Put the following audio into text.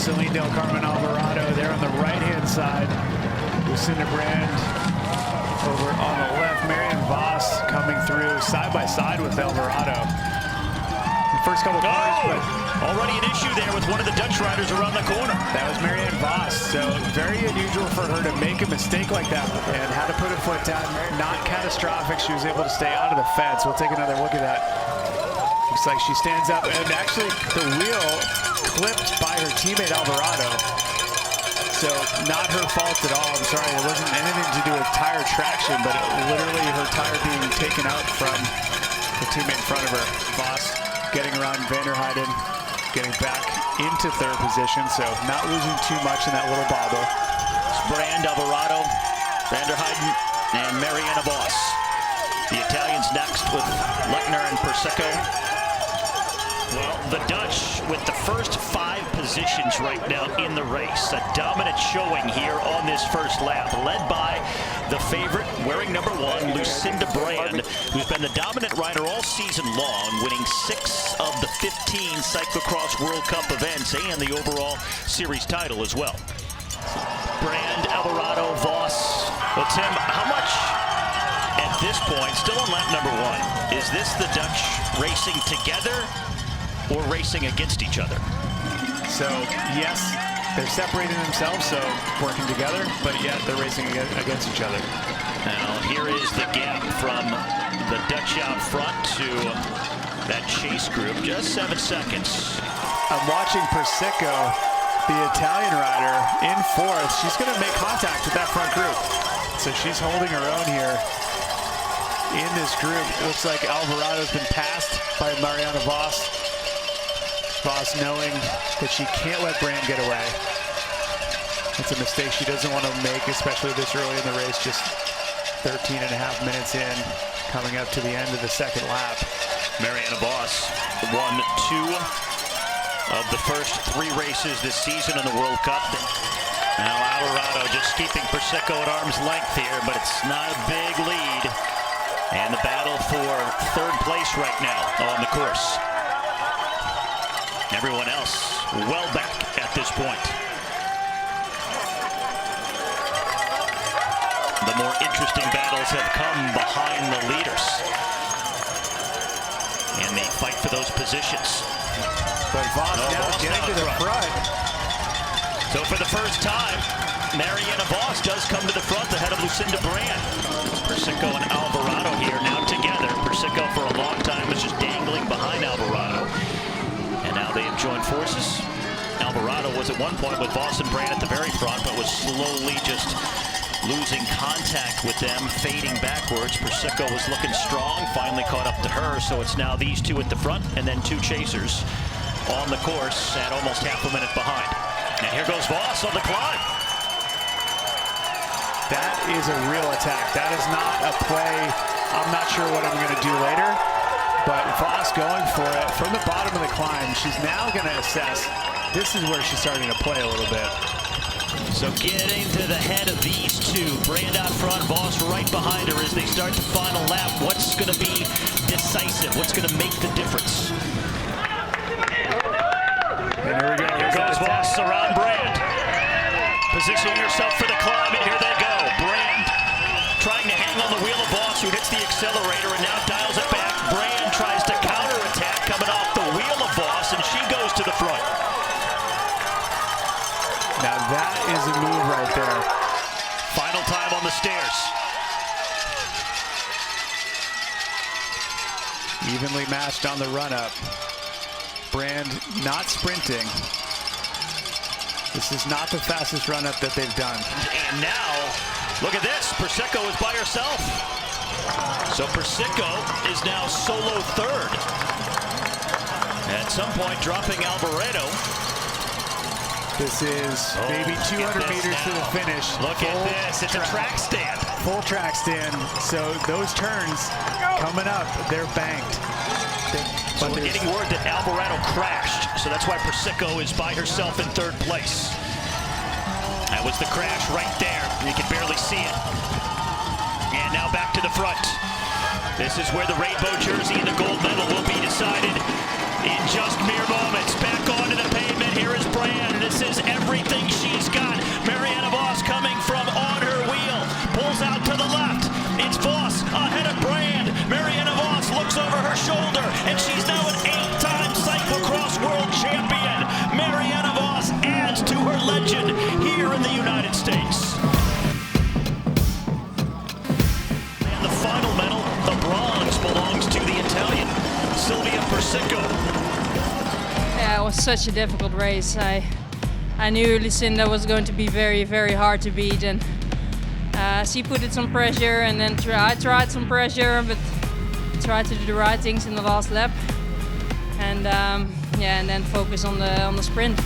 Celine Del Carmen Alvarado there on the right-hand side. Lucinda Brand over on the left. Marianne Vos coming through side by side with Alvarado. The first couple cars, but already an issue there with one of the Dutch riders around the corner. That was Marianne Vos. So very unusual for her to make a mistake like that and had to put her foot down. Not catastrophic. She was able to stay out of the fence. We'll take another look at that. Looks like she stands up, and actually the wheel clipped by her teammate Alvarado. So not her fault at all. I'm sorry, it wasn't anything to do with tire traction, but literally her tire being taken out from the teammate in front of her. Vos getting around Vanderheiden, getting back into third position, so not losing too much in that little bobble. It's Brand, Alvarado, Vanderheiden, and Marianne Vos. The Italians next with Lechner and Persico. Well, the Dutch with the first 5 positions right now in the race. A dominant showing here on this first lap, led by the favorite, wearing number 1, Lucinda Brand, who's been the dominant rider all season long, winning 6 of the 15 Cyclo-cross World Cup events and the overall series title as well. Brand, Alvarado, Vos. Well, Tim, how much at this point, still on lap number 1, is this the Dutch racing together or racing against each other? So yes, they're separating themselves, so working together, but yet they're racing against each other. Now here is the gap from the Dutch out front to that chase group, just 7 seconds. I'm watching Persico, the Italian rider, in 4th. She's going to make contact with that front group. So she's holding her own here in this group. It looks like Alvarado's been passed by Marianne Vos. Vos knowing that she can't let Brand get away. It's a mistake she doesn't want to make, especially this early in the race, just 13 and a half minutes in, coming up to the end of the second lap. Marianne Vos won 2 of the first 3 races this season in the World Cup. Now Alvarado just keeping Persico at arm's length here, but it's not a big lead. And the battle for 3rd place right now on the course. Everyone else well back at this point. The more interesting battles have come behind the leaders in the fight for those positions. But Vos now getting to the front. So for the first time, Marianne Vos does come to the front ahead of Lucinda Brand. Persico and Alvarado here now together. Persico for a long time was just dangling behind Alvarado. And now they have joined forces. Alvarado was at one point with Vos and Brand at the very front, but was slowly just losing contact with them, fading backwards. Persico was looking strong, finally caught up to her, so it's now these 2 at the front and then 2 chasers on the course at almost half a minute behind. And here goes Vos on the climb. That is a real attack. That is not a play, I'm not sure what I'm going to do later. But Vos going for it from the bottom of the climb. She's now going to assess. This is where she's starting to play a little bit. So getting to the head of these 2. Brand out front, Vos right behind her as they start the final lap. What's going to be decisive? What's going to make the difference? And here we go. Here goes Vos around Brand. Positioning herself for the climb, and here they go. Brand trying to hang on the wheel of Vos, who hits the accelerator and now dials it back. Brand tries to counterattack coming off the wheel of Vos, and she goes to the front. Now that is a move right there. Final time on the stairs. Evenly matched on the run-up. Brand not sprinting. This is not the fastest run-up that they've done. And now, look at this. Persico is by herself. So Persico is now solo 3rd. At some point, dropping Alvarado. This is maybe 200 meters to the finish. Look at this. It's a track stand. Full track stand. So those turns coming up, they're banked. So we're getting word that Alvarado crashed. So that's why Persico is by herself in 3rd place. That was the crash right there. You can barely see it. And now back to the front. This is where the rainbow jersey and the gold medal will be decided in just mere moments. Back onto the pavement. Here is Brand. This is out to the left. It's Voss ahead of Brand. Mariana Voss looks over her shoulder, and she's now an 8-time Cyclo-cross World Champion. Mariana Voss adds to her legend here in the United States. And the final medal, the bronze, belongs to the Italian, Silvia Persico. Yeah, it was such a difficult race. I knew Lucinda was going to be very, very hard to beat, and she put it some pressure, and then I tried some pressure, but tried to do the right things in the last lap, and yeah, and then focus on the sprint.